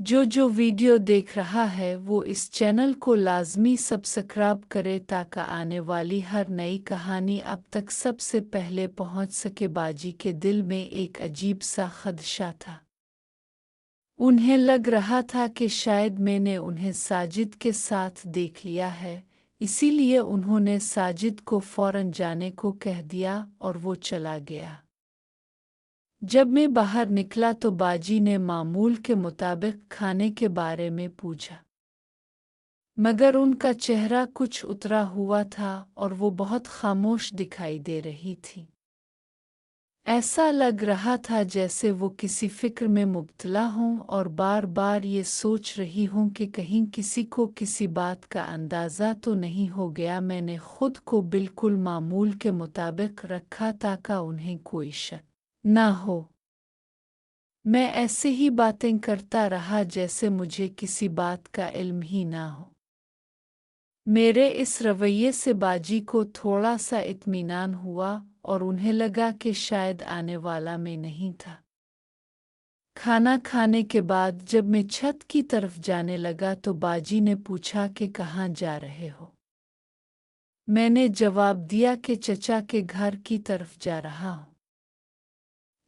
जो वीडियो देख रहा है वो इस चैनल को लाजमी सब्सक्राइब करे ताकि आने वाली हर नई कहानी अब तक सबसे पहले पहुंच सके। बाजी के दिल में एक अजीब सा खदशा था। उन्हें लग रहा था कि शायद मैंने उन्हें साजिद के साथ देख लिया है, इसीलिए उन्होंने साजिद को फौरन जाने को कह दिया और वो चला गया। जब मैं बाहर निकला तो बाजी ने मामूल के मुताबिक खाने के बारे में पूछा, मगर उनका चेहरा कुछ उतरा हुआ था और वो बहुत खामोश दिखाई दे रही थी। ऐसा लग रहा था जैसे वो किसी फिक्र में मुब्तला हों और बार बार ये सोच रही हों कि कहीं किसी को किसी बात का अंदाज़ा तो नहीं हो गया। मैंने खुद को बिल्कुल मामूल के मुताबिक रखा ताकि उन्हें कोई शक ना हो। मैं ऐसे ही बातें करता रहा जैसे मुझे किसी बात का इल्म ही ना हो। मेरे इस रवैये से बाजी को थोड़ा सा इत्मीनान हुआ और उन्हें लगा कि शायद आने वाला मैं नहीं था। खाना खाने के बाद जब मैं छत की तरफ जाने लगा तो बाजी ने पूछा कि कहाँ जा रहे हो। मैंने जवाब दिया कि चचा के घर की तरफ जा रहा हूँ।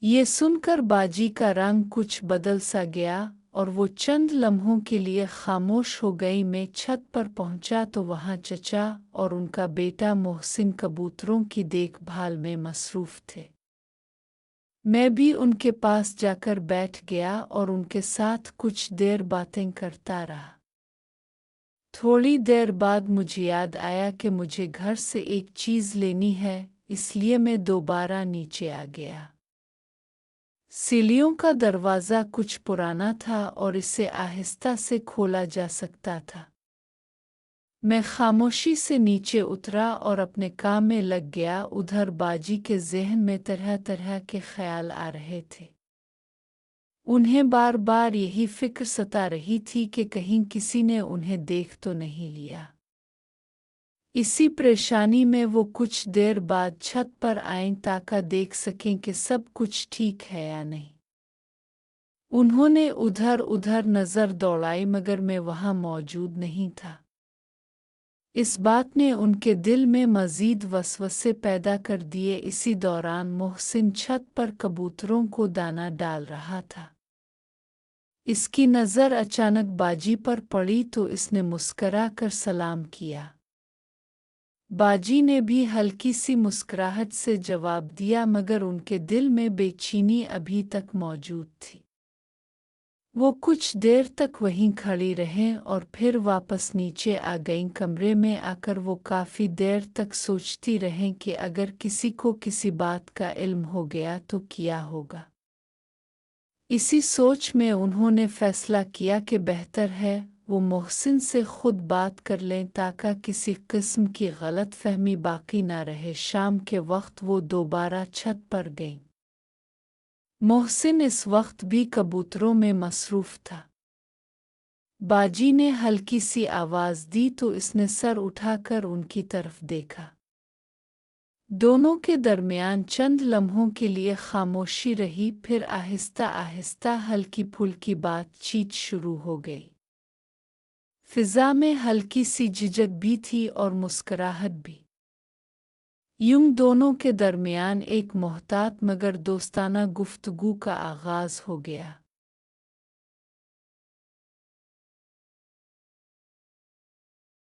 ये सुनकर बाजी का रंग कुछ बदल सा गया और वो चंद लम्हों के लिए खामोश हो गई। मैं छत पर पहुंचा तो वहां चचा और उनका बेटा मोहसिन कबूतरों की देखभाल में मसरूफ थे। मैं भी उनके पास जाकर बैठ गया और उनके साथ कुछ देर बातें करता रहा। थोड़ी देर बाद मुझे याद आया कि मुझे घर से एक चीज़ लेनी है, इसलिए मैं दोबारा नीचे आ गया। सीढ़ियों का दरवाज़ा कुछ पुराना था और इसे आहिस्ता से खोला जा सकता था। मैं खामोशी से नीचे उतरा और अपने काम में लग गया। उधर बाजी के ज़हन में तरह तरह के ख्याल आ रहे थे। उन्हें बार बार यही फिक्र सता रही थी कि कहीं किसी ने उन्हें देख तो नहीं लिया। इसी परेशानी में वो कुछ देर बाद छत पर आए ताकि देख सकें कि सब कुछ ठीक है या नहीं। उन्होंने उधर उधर नज़र दौड़ाई मगर मैं वहां मौजूद नहीं था। इस बात ने उनके दिल में मज़ीद वसवसे पैदा कर दिए। इसी दौरान मोहसिन छत पर कबूतरों को दाना डाल रहा था। इसकी नज़र अचानक बाजी पर पड़ी तो इसने मुस्करा कर सलाम किया। बाजी ने भी हल्की सी मुस्कुराहट से जवाब दिया मगर उनके दिल में बेचैनी अभी तक मौजूद थी। वो कुछ देर तक वहीं खड़ी रहें और फिर वापस नीचे आ गईं। कमरे में आकर वो काफ़ी देर तक सोचती रहें कि अगर किसी को किसी बात का इल्म हो गया तो क्या होगा। इसी सोच में उन्होंने फैसला किया कि बेहतर है वो मोहसिन से खुद बात कर लें ताकि किसी किस्म की गलतफहमी बाकी ना रहे। शाम के वक्त वो दोबारा छत पर गईं। मोहसिन इस वक्त भी कबूतरों में मसरूफ था। बाजी ने हल्की सी आवाज़ दी तो इसने सर उठाकर उनकी तरफ देखा। दोनों के दरमियान चंद लम्हों के लिए खामोशी रही, फिर आहिस्ता आहिस्ता हल्की फुल्की बातचीत शुरू हो गई। फिज़ा में हल्की सी झिझक भी थी और मुस्कुराहट भी। यूं दोनों के दरमियान एक मोहतात मगर दोस्ताना गुफ्तगू का आगाज़ हो गया।